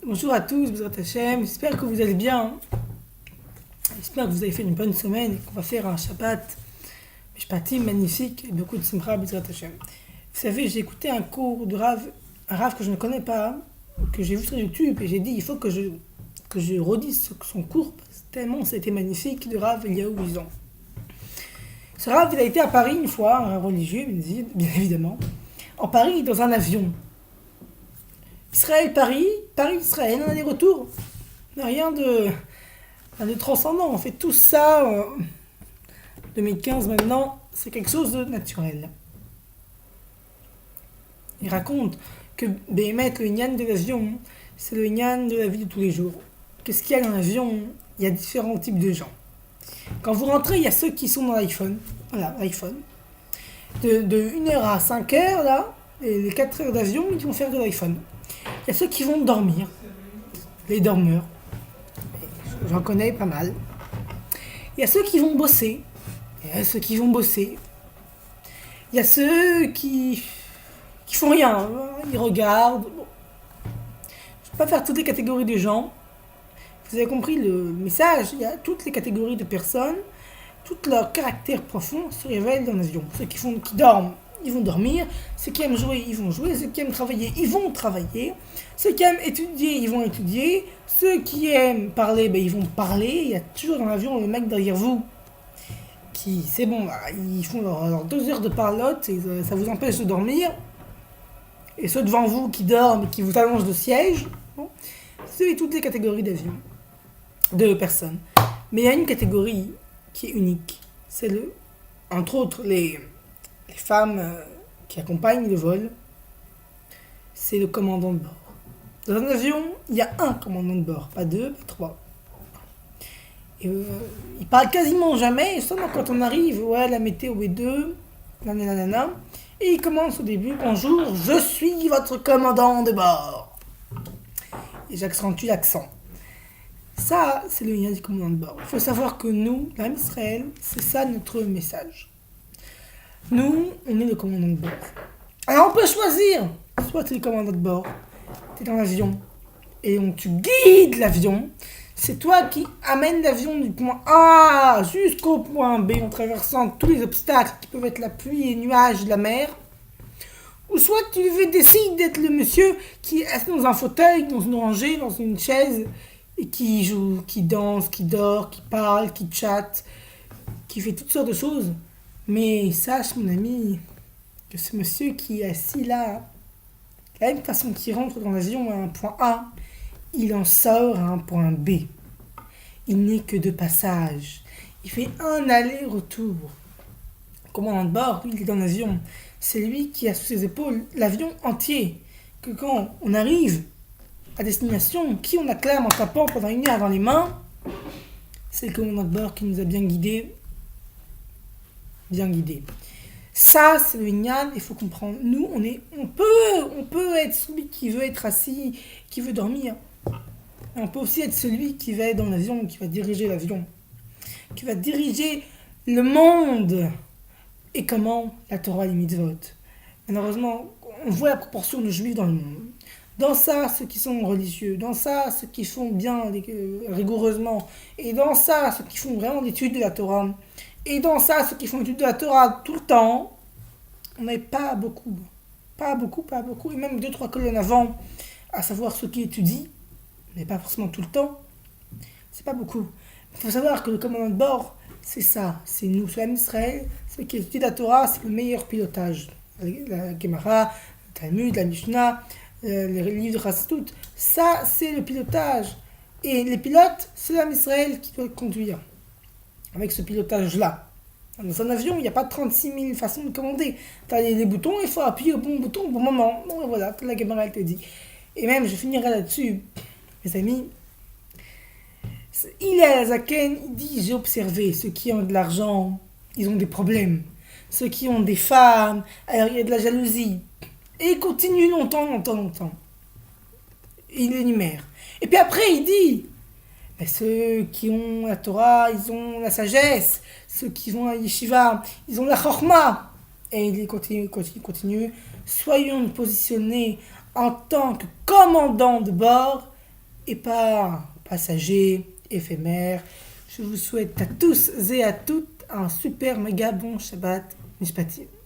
Bonjour à tous, Bezrat Hashem, j'espère que vous allez bien. J'espère que vous avez fait une bonne semaine et qu'on va faire un Shabbat Mishpatim magnifique et beaucoup de Simcha, Bezrat Hashem. Vous savez, j'ai écouté un cours de Rav, un Rav que je ne connais pas, que j'ai vu sur YouTube et j'ai dit il faut que je redise son cours parce que tellement c'était magnifique de Rav Eliyahu Wizon. Ce Rav, il a été à Paris une fois, un religieux, bien évidemment, en Paris dans un avion. Israël-Paris, Paris-Israël, un aller-retour. Rien de transcendant. On fait tout ça. 2015 maintenant, c'est quelque chose de naturel. Il raconte que Béhémet, le Inyan de l'avion, c'est le Inyan de la vie de tous les jours. Qu'est-ce qu'il y a dans l'avion? Il y a différents types de gens. Quand vous rentrez, il y a ceux qui sont dans l'iPhone. Voilà, l'iPhone. De 1h à 5h, là, et les 4 heures d'avion, ils vont faire de l'iPhone. Il y a ceux qui vont dormir, les dormeurs, j'en connais pas mal. Il y a ceux qui vont bosser, il y a ceux qui font rien, ils regardent. Bon. Je ne vais pas faire toutes les catégories de gens. Vous avez compris le message, il y a toutes les catégories de personnes, tout leur caractère profond se révèle dans l'avion. Ceux qui dorment, ils vont dormir. Ceux qui aiment jouer, ils vont jouer. Ceux qui aiment travailler, ils vont travailler. Ceux qui aiment étudier, ils vont étudier. Ceux qui aiment parler, ils vont parler. Il y a toujours dans l'avion le mec derrière vous qui, c'est bon, ils font leurs 2 heures de parlotte et ça vous empêche de dormir. Et ceux devant vous qui dorment et qui vous allongent le siège. Bon. C'est toutes les catégories d'avions, de personnes. Mais il y a une catégorie qui est unique. C'est entre autres, les femmes qui accompagnent le vol, c'est le commandant de bord. Dans un avion, il y a un commandant de bord, pas 2, pas 3. Et, il parle quasiment jamais, seulement quand on arrive, la météo est 2, nanana, et il commence au début, bonjour, je suis votre commandant de bord. Et j'accentue l'accent. Ça, c'est le lien du commandant de bord. Il faut savoir que nous, l'Am Israël, c'est ça notre message. Nous, on est le commandant de bord. Alors on peut choisir. Soit tu es le commandant de bord, tu es dans l'avion, et donc tu guides l'avion. C'est toi qui amènes l'avion du point A jusqu'au point B en traversant tous les obstacles qui peuvent être la pluie et les nuages de la mer. Ou soit tu décides d'être le monsieur qui est assis dans un fauteuil, dans une rangée, dans une chaise, et qui joue, qui danse, qui dort, qui parle, qui chatte, qui fait toutes sortes de choses. Mais sache, mon ami, que ce monsieur qui est assis là, de la même façon qu'il rentre dans l'avion à un point A, il en sort à un point B. Il n'est que de passage. Il fait un aller-retour. Le commandant de bord, il est dans l'avion. C'est lui qui a sous ses épaules l'avion entier. Que quand on arrive à destination, qui on acclame en tapant pendant 1 heure dans les mains, c'est le commandant de bord qui nous a bien guidés. Ça, c'est le Inyan, il faut comprendre. Nous, on peut être celui qui veut être assis, qui veut dormir. Et on peut aussi être celui qui va être dans l'avion, qui va diriger l'avion, qui va diriger le monde. Et comment la Torah et les mitzvot. Malheureusement, on voit la proportion de juifs dans le monde. Dans ça, ceux qui sont religieux. Dans ça, ceux qui font bien, rigoureusement. Et dans ça, ceux qui font vraiment l'étude de la Torah. Et dans ça, ceux qui font l'étude de la Torah tout le temps, on n'est pas beaucoup. Pas beaucoup. Et même 2-3 colonnes avant, à savoir ceux qui étudient, mais pas forcément tout le temps. C'est pas beaucoup. Il faut savoir que le commandant de bord, c'est ça. C'est nous, c'est l'Am Israël. Ceux qui étudient la Torah, c'est le meilleur pilotage. La Gemara, le Talmud, la Mishnah, les livres de Chassidut. Ça, c'est le pilotage. Et les pilotes, c'est l'Am Israël qui doit conduire. Avec ce pilotage-là. Dans un avion, il n'y a pas 36 000 façons de commander. Tu as les boutons, il faut appuyer au bon bouton au bon moment. Bon, voilà, la Gemara, elle te dit. Et même, je finirai là-dessus, mes amis. Il est à la Zaken, il dit, j'ai observé, ceux qui ont de l'argent, ils ont des problèmes. Ceux qui ont des femmes, alors il y a de la jalousie. Et il continue longtemps. Il énumère. Et puis après, il dit, mais ceux qui ont la Torah, ils ont la sagesse. Ceux qui vont à Yeshiva, ils ont la Chorma. Et il continue. Soyons positionnés en tant que commandant de bord et pas passager, éphémère. Je vous souhaite à tous et à toutes un super méga bon Shabbat Mishpatim.